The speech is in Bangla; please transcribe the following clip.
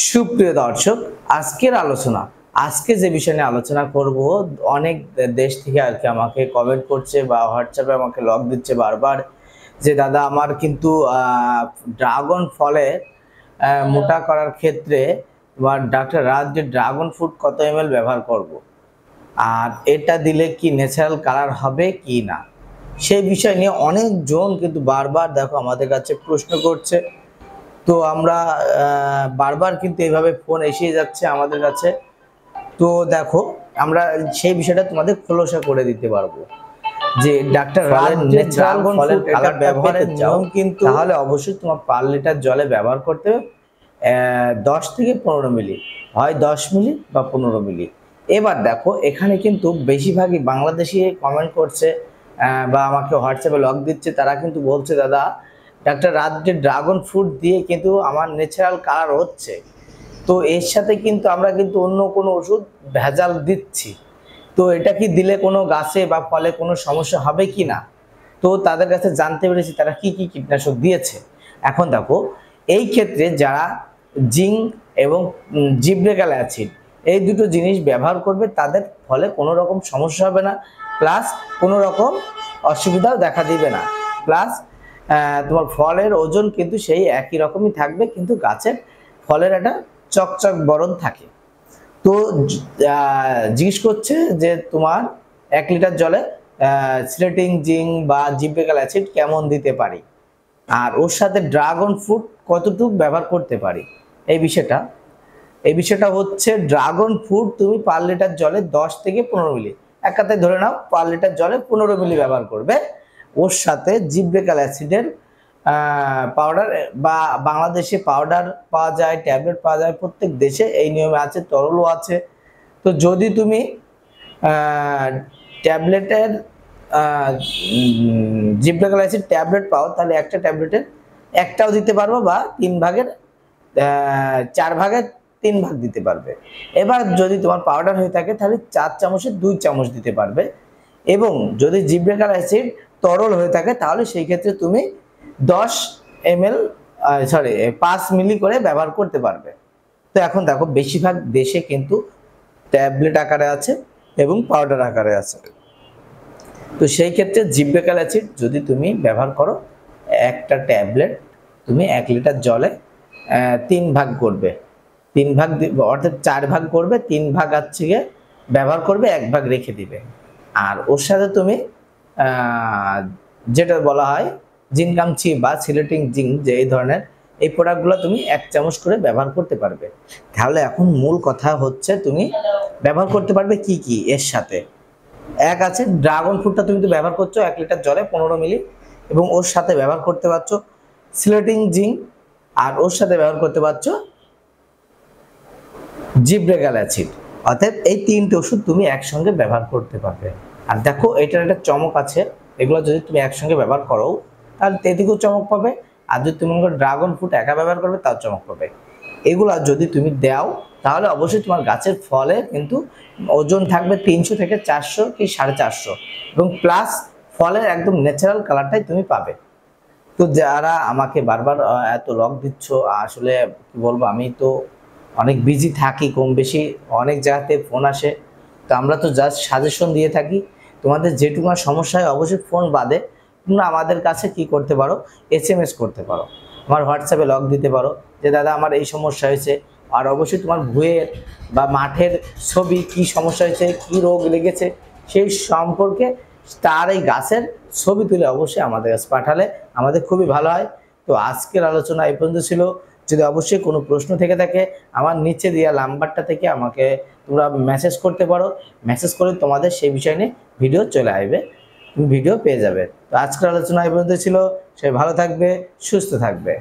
সুপ্রিয় দর্শক, আজকের আলোচনা আজকে যে বিষয় নিয়ে আলোচনা করব, অনেক দেশ থেকে আর কি আমাকে কমেন্ট করছে বা হোয়াটসঅ্যাপে আমাকে লক দিচ্ছে বারবার যে দাদা আমার কিন্তু ড্রাগন ফলে মোটা করার ক্ষেত্রে বা ডাক্তার রাজ যে ড্রাগন ফ্রুট কত ml ব্যবহার করব, আর এটা দিলে কি ন্যাচারাল কালার হবে কি না, সেই বিষয় নিয়ে অনেকজন কিন্তু বারবার দেখো আমাদের কাছে প্রশ্ন করছে। তো আমরা বারবার কিন্তু এইভাবে ফোন এসে যাচ্ছে আমাদের কাছে। তো দেখো, আমরা সেই বিষয়টা তোমাদের খোলসা করে দিতে পারবো যে ডাক্তার রাজ ন্যাচারাল ফলের কালার ব্যবহারের নিয়ম কিন্তু, তাহলে অবশ্যই তোমার 5 লিটার জলে ব্যবহার করতে হবে 10 থেকে 15 মিলি, হয় 10 মিলি বা 15 মিলি। এবার দেখো, এখানে কিন্তু বেশিরভাগই বাংলাদেশি কমেন্ট করছে বা আমাকে হোয়াটসঅ্যাপে লক দিচ্ছে। তারা কিন্তু বলছে দাদা ডাক্তার রাজ যে ড্রাগন ফ্রুট দিয়ে কিন্তু আমার ন্যাচারাল কালার হচ্ছে, তো এর সাথে কিন্তু আমরা কিন্তু অন্য কোনো ওষুধ ভেজাল দিচ্ছি, তো এটা কি দিলে কোনো গাছে বা ফলে কোনো সমস্যা হবে কি না। তো তাদের কাছে জানতে পেরেছি তারা কি কি কীটনাশক দিয়েছে। এখন দেখো, এই ক্ষেত্রে যারা জিঙ্ক এবং জিব্রেকাল অ্যাসিড এই দুটো জিনিস ব্যবহার করবে তাদের ফলে কোনো রকম সমস্যা হবে না, প্লাস কোনো রকম অসুবিধাও দেখা দিবে না, প্লাস তোমার ফলের ওজন কিন্তু সেই একই রকমই থাকবে, কিন্তু গাছের ফলের একটা চকচক বরণ থাকে। তো জিজ্ঞেস করছে যে তোমার 1 লিটার জলে সিলেটিং জিঙ্ক বা জিব্রেকাল অ্যাসিড কেমন দিতে পারি, আর ওর সাথে ড্রাগন ফ্রুট কতটুকু ব্যবহার করতে পারি। এই বিষয়টা হচ্ছে ড্রাগন ফ্রুট তুমি 5 লিটার জলে 10 থেকে 15 মিলি, এক কথায় ধরে নাও 5 লিটার জলে 15 মিলি ব্যবহার করবে। ওর সাথে জিব্রেকাল অ্যাসিডের পাউডার, বা বাংলাদেশে পাউডার পাওয়া যায়, ট্যাবলেট পাওয়া যায়, প্রত্যেক দেশে এই নিয়মে আছে, তরলও আছে। তো যদি তুমি ট্যাবলেটের জিব্রেকাল অ্যাসিড ট্যাবলেট পাও, তাহলে একটা ট্যাবলেটের একটাও দিতে পারবো বা 3 ভাগের 4 ভাগের 3 ভাগ দিতে পারবে। এবার যদি তোমার পাউডার হয়ে থাকে তাহলে 4 চামচের 2 চামচ দিতে পারবে, এবং যদি জিব্রেকাল অ্যাসিড তরল হয়ে থাকে তাহলে সেই ক্ষেত্রে তুমি 10 ml 5 মিলি করে ব্যবহার করতে পারবে। তো এখন দেখো, বেশিরভাগ দেশে কিন্তু ট্যাবলেট আকারে আছে এবং পাউডার আকারে আছে। তো সেই ক্ষেত্রে জিব্রেকাল অ্যাসিড যদি তুমি ব্যবহার করো, একটা ট্যাবলেট তুমি 1 লিটার জলে 3 ভাগ করবে, 3 ভাগ অর্থাৎ 4 ভাগ করবে, 3 ভাগ আছে ব্যবহার করবে, 1 ভাগ রেখে দিবে। আর ওর সাথে তুমি যেটা বলা হয় জিনকামচি বা সিলেটিং জিঙ্ক, যে এই ধরনের এই প্রোডাক্টগুলো তুমি 1 চামচ করে ব্যবহার করতে পারবে। তাহলে এখন মূল কথা হচ্ছে তুমি ব্যবহার করতে পারবে কি কি এর সাথে। এক আছে ড্রাগন ফ্রুটটা তুমি তো ব্যবহার করছো 1 লিটার জলে 15 মিলি, এবং ওর সাথে ব্যবহার করতে পারছো সিলেটিং জিঙ্ক, আর ওর সাথে ব্যবহার করতে পারছো জিব্রেকাল অ্যাসিড। অর্থাৎ এই 3টে ওষুধ তুমি একসঙ্গে ব্যবহার করতে পারবে। আর দেখো, এটার একটা চমক আছে, এগুলো যদি তুমি একসঙ্গে ব্যবহার করো তাহলে তেদিকেও চমক পাবে, আর যদি তুমি ড্রাগন ফ্রুট একা ব্যবহার করবে তাও চমক পাবে। এগুলা যদি তুমি দাও তাহলে অবশ্যই তোমার গাছের ফলে কিন্তু ওজন থাকবে 300 থেকে 400 কি 450, এবং প্লাস ফলের একদম ন্যাচারাল কালারটাই তুমি পাবে। তো যারা আমাকে বারবার এত লক দিচ্ছ, আসলে কি বলবো, আমি তো অনেক বিজি থাকি, কম বেশি অনেক জায়গাতে ফোন আসে, তো আমরা তো জাস্ট সাজেশন দিয়ে থাকি। তোমাদের যেটুকু সমস্যা হয় অবশ্যই ফোন বাদে তোমরা আমাদের কাছে কি করতে পারো, SMS করতে পারো, আমার হোয়াটসঅ্যাপে লক দিতে পারো যে দাদা আমার এই সমস্যা হয়েছে। আর অবশ্যই তোমার ভুঁইয়ের বা মাঠের ছবি, কি সমস্যা হয়েছে, কি রোগ লেগেছে সেই সম্পর্কে তার এই গাছের ছবি তুলে অবশ্যই আমাদের কাছে পাঠালে আমাদের খুবই ভালো হয়। তো আজকের আলোচনা এই পর্যন্ত ছিল। যদি অবশ্যই কোনো প্রশ্ন থেকে থাকে আমার নিচে দেওয়া নাম্বারটা থেকে আমাকে তোমরা মেসেজ করতে পারো, মেসেজ করে তোমাদের সেই বিষয় নিয়ে ভিডিও চলে আসবে, তুমি ভিডিও পেয়ে যাবে। তো আজকের আলোচনা এই পর্যন্ত ছিল। সে ভালো থাকবে, সুস্থ থাকবে।